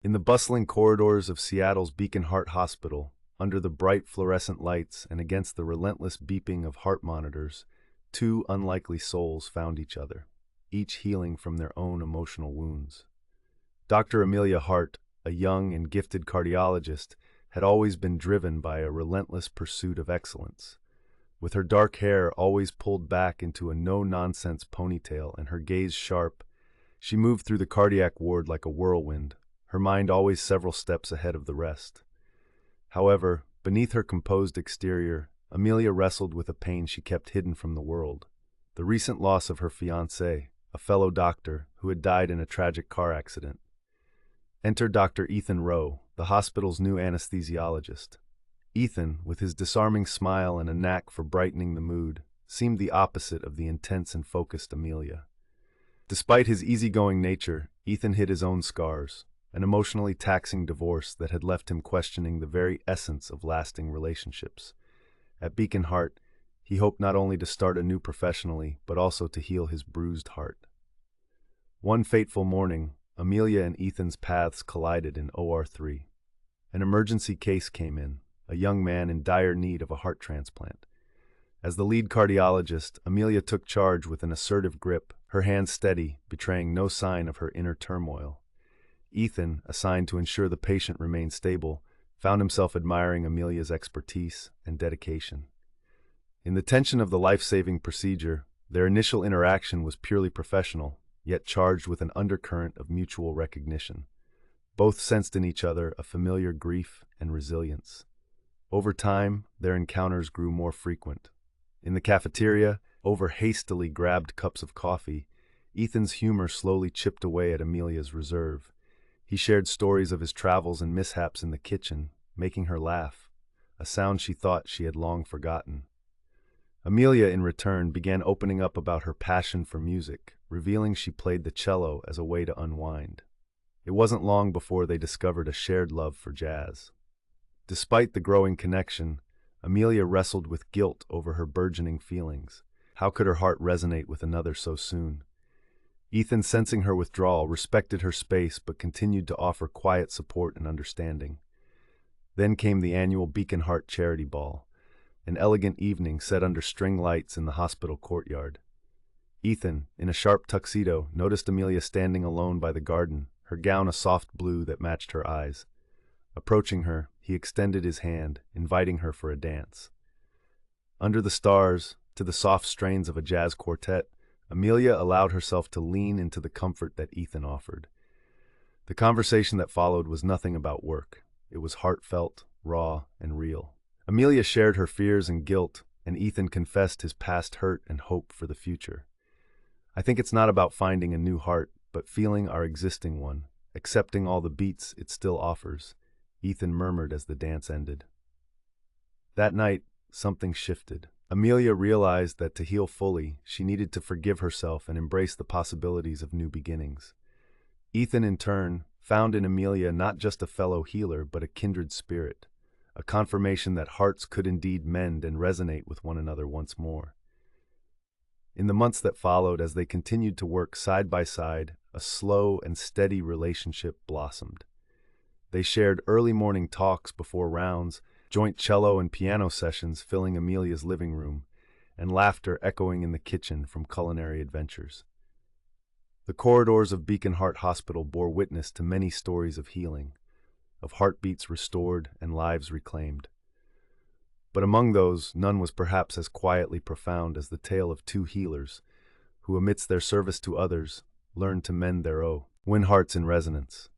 In the bustling corridors of Seattle's Beacon Heart Hospital, under the bright fluorescent lights and against the relentless beeping of heart monitors, two unlikely souls found each other, each healing from their own emotional wounds. Dr. Amelia Hart, a young and gifted cardiologist, had always been driven by a relentless pursuit of excellence. With her dark hair always pulled back into a no-nonsense ponytail and her gaze sharp, she moved through the cardiac ward like a whirlwind, her mind always several steps ahead of the rest. However, beneath her composed exterior, Amelia wrestled with a pain she kept hidden from the world: the recent loss of her fiancé, a fellow doctor who had died in a tragic car accident. Enter Dr. Ethan Rowe, the hospital's new anesthesiologist. Ethan, with his disarming smile and a knack for brightening the mood, seemed the opposite of the intense and focused Amelia. Despite his easygoing nature, Ethan hid his own scars, an emotionally taxing divorce that had left him questioning the very essence of lasting relationships. At Beacon Heart, he hoped not only to start anew professionally, but also to heal his bruised heart. One fateful morning, Amelia and Ethan's paths collided in OR3. An emergency case came in, a young man in dire need of a heart transplant. As the lead cardiologist, Amelia took charge with an assertive grip, her hands steady, betraying no sign of her inner turmoil. Ethan, assigned to ensure the patient remained stable, found himself admiring Amelia's expertise and dedication. In the tension of the life-saving procedure, their initial interaction was purely professional, yet charged with an undercurrent of mutual recognition. Both sensed in each other a familiar grief and resilience. Over time, their encounters grew more frequent. In the cafeteria, over hastily grabbed cups of coffee, Ethan's humor slowly chipped away at Amelia's reserve. He shared stories of his travels and mishaps in the kitchen, making her laugh, a sound she thought she had long forgotten. Amelia, in return, began opening up about her passion for music, revealing she played the cello as a way to unwind. It wasn't long before they discovered a shared love for jazz. Despite the growing connection, Amelia wrestled with guilt over her burgeoning feelings. How could her heart resonate with another so soon? Ethan, sensing her withdrawal, respected her space but continued to offer quiet support and understanding. Then came the annual Beacon Heart Charity Ball, an elegant evening set under string lights in the hospital courtyard. Ethan, in a sharp tuxedo, noticed Amelia standing alone by the garden, her gown a soft blue that matched her eyes. Approaching her, he extended his hand, inviting her for a dance. Under the stars, to the soft strains of a jazz quartet, Amelia allowed herself to lean into the comfort that Ethan offered. The conversation that followed was nothing about work. It was heartfelt, raw, and real. Amelia shared her fears and guilt, and Ethan confessed his past hurt and hope for the future. "I think it's not about finding a new heart, but feeling our existing one, accepting all the beats it still offers," Ethan murmured as the dance ended. That night, something shifted. Amelia realized that to heal fully, she needed to forgive herself and embrace the possibilities of new beginnings. Ethan, in turn, found in Amelia not just a fellow healer, but a kindred spirit, a confirmation that hearts could indeed mend and resonate with one another once more. In the months that followed, as they continued to work side by side, a slow and steady relationship blossomed. They shared early morning talks before rounds, joint cello and piano sessions filling Amelia's living room, and laughter echoing in the kitchen from culinary adventures. The corridors of Beacon Heart Hospital bore witness to many stories of healing, of heartbeats restored and lives reclaimed. But among those, none was perhaps as quietly profound as the tale of two healers who, amidst their service to others, learned to mend their own, win hearts in resonance.